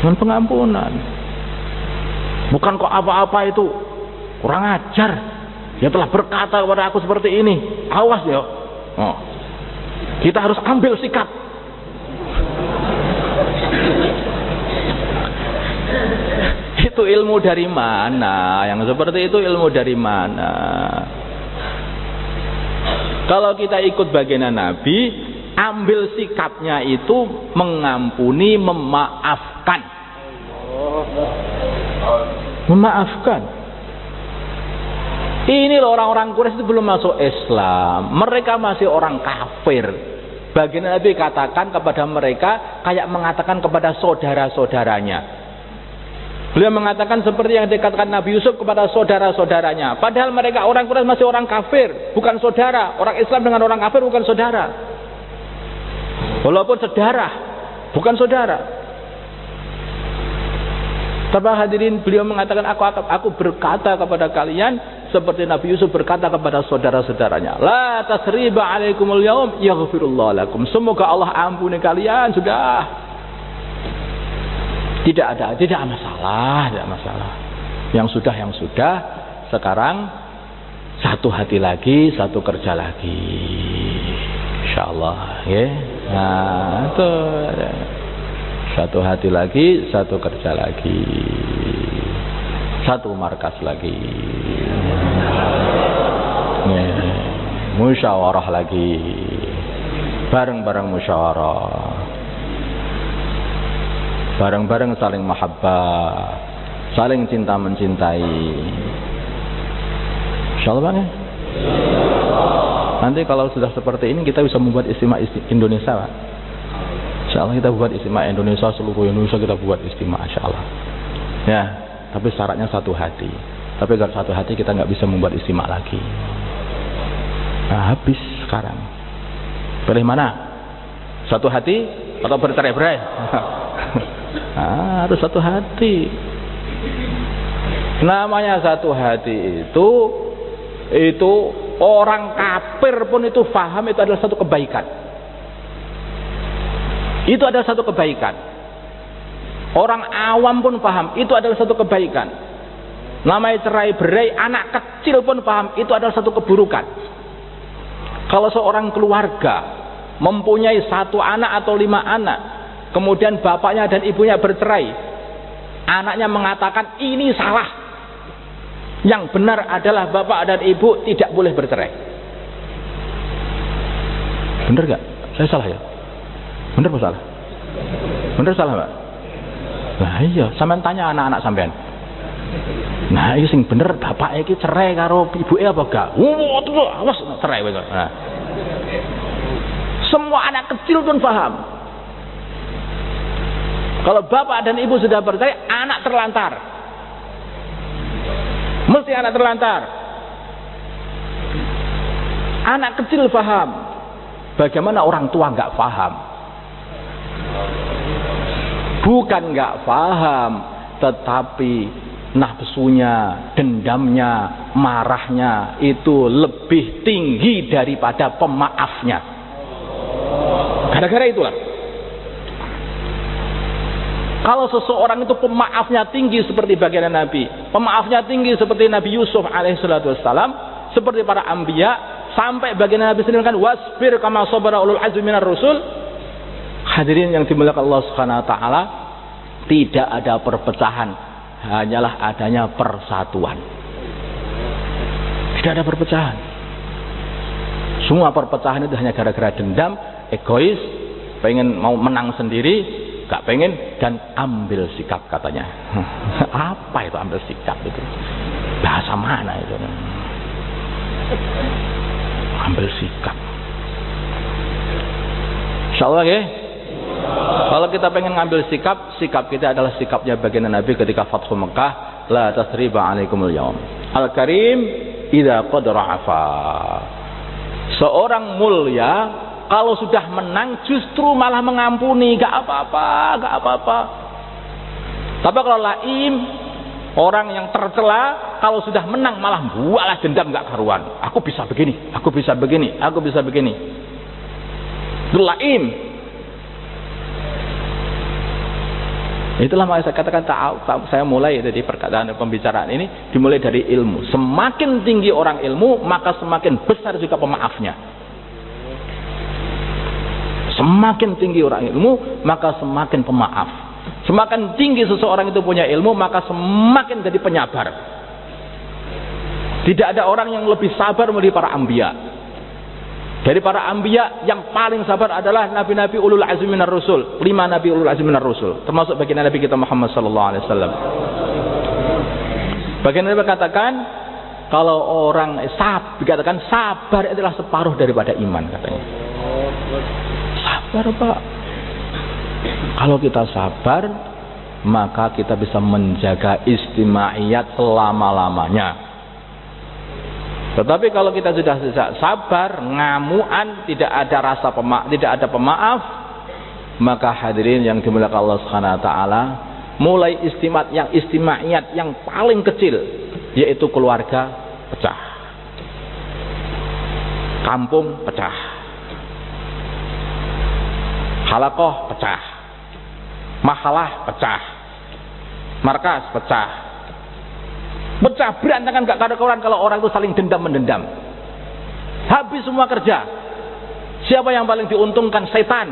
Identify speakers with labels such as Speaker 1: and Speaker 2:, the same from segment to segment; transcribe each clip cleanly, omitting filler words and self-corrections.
Speaker 1: Dengan pengampunan. Bukan kok apa-apa itu kurang ajar. Dia telah berkata kepada aku seperti ini. Awas ya. Oh. Kita harus ambil sikap. Itu ilmu dari mana? Yang seperti itu ilmu dari mana? Kalau kita ikut baginda Nabi, ambil sikapnya itu mengampuni, memaafkan. Memaafkan. Ini loh orang-orang Quraisy itu belum masuk Islam. Mereka masih orang kafir. Baginda Nabi katakan kepada mereka kayak mengatakan kepada saudara-saudaranya. Beliau mengatakan seperti yang dikatakan Nabi Yusuf kepada saudara-saudaranya. Padahal mereka orang Quraisy masih orang kafir, bukan saudara. Orang Islam dengan orang kafir bukan saudara. Walaupun sedarah, bukan saudara. Tapi hadirin, beliau mengatakan aku berkata kepada kalian seperti Nabi Yusuf berkata kepada saudara-saudaranya. La tasriba alaikumul yaum yaghfirullahu lakum. Semoga Allah ampuni kalian sudah. Tidak masalah. Yang sudah. Sekarang satu hati lagi, satu kerja lagi. Insyaallah, ya. Nah, itu satu hati lagi, satu kerja lagi. Satu markas lagi. Musyawarah lagi. Bareng-bareng musyawarah. Bareng-bareng saling mahabbah, saling cinta mencintai. Insyaallah Bang ya. Nanti kalau sudah seperti ini kita bisa membuat istimewa Indonesia Pak. Insyaallah kita buat istimewa Indonesia, seluruh Indonesia kita buat istimewa insyaallah. Ya, tapi syaratnya satu hati. Tapi kalau satu hati kita nggak bisa membuat istimewa lagi. Nah, habis sekarang. Pilih mana? Satu hati atau bercerai-berai? Harus satu hati. Namanya satu hati itu orang kafir pun itu faham itu adalah satu kebaikan. Itu adalah satu kebaikan. Orang awam pun paham itu adalah satu kebaikan. Namanya cerai berai, anak kecil pun paham itu adalah satu keburukan. Kalau seorang keluarga mempunyai 1 anak atau 5 anak, kemudian bapaknya dan ibunya bercerai, anaknya mengatakan ini salah, yang benar adalah bapak dan ibu tidak boleh bercerai. Benar gak? Saya salah ya? Benar apa salah? Benar salah Pak? Nah iya, sampean tanya anak-anak sampean. Nah iya sing bener bapak iki cerai karo ibuke apa gak? Awas cerai wis. Nah. Semua anak kecil pun paham. Kalau bapak dan ibu sudah bercerai, anak terlantar. Mesti anak terlantar. Anak kecil paham. Bagaimana orang tua nggak paham? Bukan nggak paham, tetapi nafsunya, dendamnya, marahnya itu lebih tinggi daripada pemaafnya. Gara-gara itulah. Kalau seseorang itu pemaafnya tinggi seperti baginda Nabi, pemaafnya tinggi seperti Nabi Yusuf alaihissalatu wassalam, seperti para anbiya, sampai baginda Nabi sendiri kan wasbir kama sabara ulul azmi minar rusul. Hadirin yang dimuliakan Allah Subhanahu wa taala, tidak ada perpecahan, hanyalah adanya persatuan. Tidak ada perpecahan. Semua perpecahan itu hanya gara-gara dendam, egois, pengen mau menang sendiri, gak pengen, dan ambil sikap katanya. Apa itu ambil sikap itu? Bahasa mana itu? Ambil sikap. Insyaallah ya. Kalau kita pengen ngambil sikap, sikap kita adalah sikapnya baginda Nabi ketika Fathu Mekah, la tasriba alaikumul yaum. Al-Karim idza qadara afa. Seorang mulia kalau sudah menang justru malah mengampuni, gak apa-apa. Tapi kalau laim, orang yang tercela, kalau sudah menang malah bualah dendam gak karuan. Aku bisa begini. Itu laim. Itulah makanya saya katakan saya mulai dari perkataan pembicaraan ini dimulai dari ilmu. Semakin tinggi orang ilmu, maka semakin besar juga pemaafnya. Semakin tinggi orang ilmu, maka semakin pemaaf. Semakin tinggi seseorang itu punya ilmu, maka semakin jadi penyabar. Tidak ada orang yang lebih sabar melebihi para anbiya. Dari para anbiya yang paling sabar adalah nabi-nabi ulul azmi minar rusul. 5 nabi ulul azmi minar rusul, termasuk baginda Nabi kita Muhammad sallallahu alaihi wasallam. Baginda Nabi katakan, kalau orang dikatakan sabar adalah separuh daripada iman, katanya. Sabar, Pak. Kalau kita sabar, maka kita bisa menjaga istimaiyat selama-lamanya. Tetapi kalau kita sudah tidak sabar, ngamuan, tidak ada rasa tidak ada pemaaf, maka hadirin yang dimuliakan Allah Subhanahu wa taala, mulai istimaiyat yang paling kecil, yaitu keluarga pecah. Kampung pecah. Halaqah pecah. Mahalah pecah. Markas pecah. Pecah berantakan, gak karuan kalau orang itu saling dendam mendendam. Habis semua kerja. Siapa yang paling diuntungkan? Setan.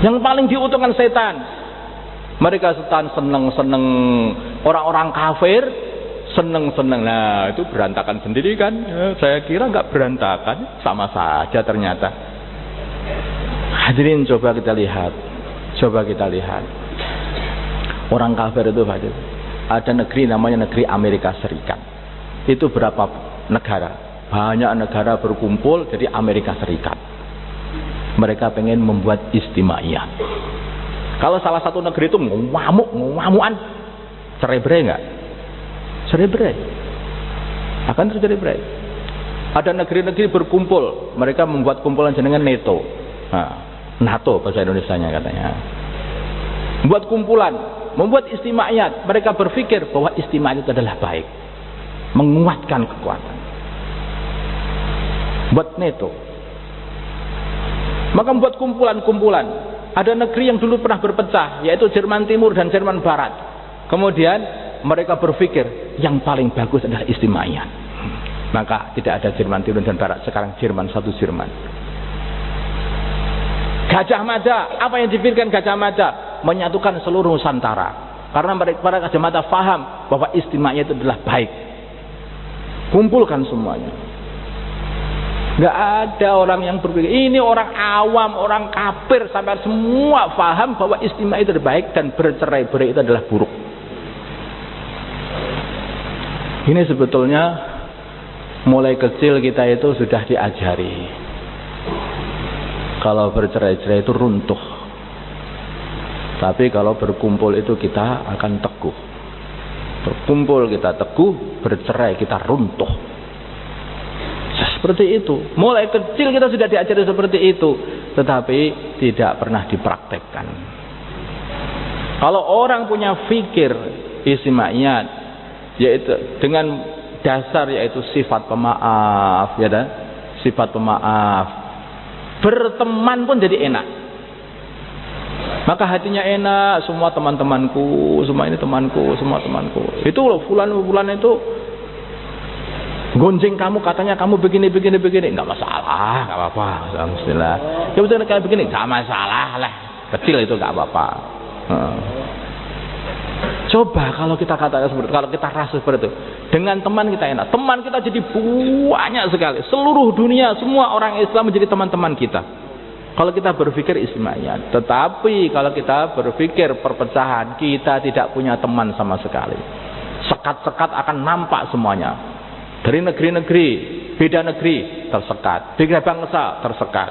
Speaker 1: Yang paling diuntungkan setan. Mereka setan seneng-seneng, orang-orang kafir seneng-seneng. Nah, itu berantakan sendiri kan? Saya kira gak berantakan, sama saja ternyata. Hadirin, coba kita lihat. Orang kafir itu ada negeri namanya negeri Amerika Serikat. Itu berapa negara? Banyak negara berkumpul jadi Amerika Serikat. Mereka pengen membuat istimaiyah. Kalau salah satu negeri itu ngamuan, cerai-berai enggak? Cerai-berai. Akan terjadi berai. Ada negeri-negeri berkumpul, mereka membuat kumpulan jenengan NATO. NATO bahasa Indonesianya katanya. Membuat kumpulan, membuat istimaiyat. Mereka berpikir bahwa istimaiyat itu adalah baik, menguatkan kekuatan. Buat NATO. Maka membuat kumpulan-kumpulan. Ada negeri yang dulu pernah berpecah, yaitu Jerman Timur dan Jerman Barat. Kemudian mereka berpikir yang paling bagus adalah istimaiyat. Maka tidak ada Jerman Timur dan Barat, sekarang Jerman, satu Jerman. Gajah Mada, apa yang dipikirkan Gajah Mada? Menyatukan seluruh Nusantara. Karena para Gajah Mada faham bahwa istimaiyat itu adalah baik. Kumpulkan semuanya. Gak ada orang yang berpikir, ini orang awam, orang kafir, sampai semua faham bahwa istimaiyat itu adalah baik dan bercerai-berai itu adalah buruk. Ini sebetulnya mulai kecil kita itu sudah diajari. Kalau bercerai-cerai itu runtuh. Tapi kalau berkumpul itu kita akan teguh. Berkumpul kita teguh, bercerai kita runtuh. Seperti itu. Mulai kecil kita sudah diajari seperti itu, tetapi tidak pernah dipraktekkan. Kalau orang punya fikir istimaiyat, yaitu dengan dasar yaitu sifat pemaaf, ya dah, sifat pemaaf, berteman pun jadi enak. Maka hatinya enak, semua teman-temanku, semua ini temanku, semua temanku. Itu loh, fulan itu gonjeng kamu, katanya kamu begini, nggak masalah, nggak apa-apa, alhamdulillah. Ya betul kayak begini, nggak masalah lah, kecil itu nggak apa-apa. Coba kalau kita katakan seperti, kalau kita rasa seperti itu, dengan teman kita enak, teman kita jadi banyak sekali, seluruh dunia, semua orang Islam menjadi teman-teman kita. Kalau kita berpikir istimaiyat, tetapi kalau kita berpikir perpecahan, kita tidak punya teman sama sekali. Sekat-sekat akan nampak semuanya. Dari negeri-negeri, beda negeri tersekat, beda bangsa tersekat,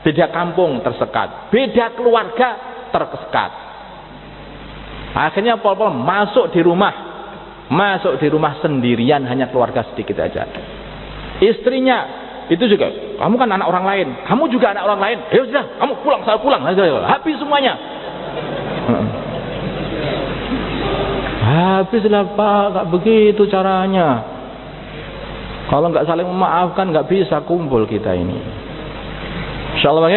Speaker 1: beda kampung tersekat, beda keluarga tersekat. Akhirnya pol-pol masuk di rumah sendirian, hanya keluarga sedikit aja. Istrinya itu juga, kamu kan anak orang lain, kamu juga anak orang lain. Ya sudah, kamu pulang, saya pulang, habis semuanya. Habislah Pak, gak begitu caranya. Kalau nggak saling memaafkan, nggak bisa kumpul kita ini. Insyaallah,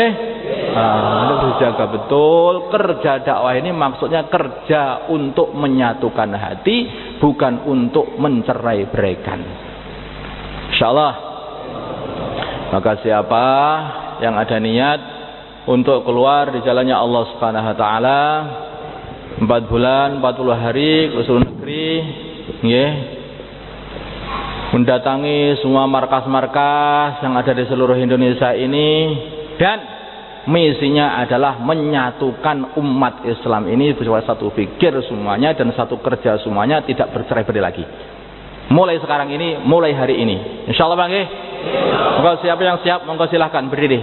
Speaker 1: Harus dijaga betul. Kerja dakwah ini maksudnya kerja untuk menyatukan hati, bukan untuk mencerai-beraikan. Insyaallah. Maka siapa yang ada niat untuk keluar di jalannya Allah Subhanahu wa taala 4 bulan 40 hari ke seluruh negeri, nggih, mendatangi semua markas-markas yang ada di seluruh Indonesia ini, dan misinya adalah menyatukan umat Islam ini bersama satu pikir semuanya dan satu kerja semuanya, tidak bercerai-berai lagi. Mulai sekarang ini, mulai hari ini. Insyaallah Bang nggih. Monggo siapa yang siap, monggo silahkan berdiri.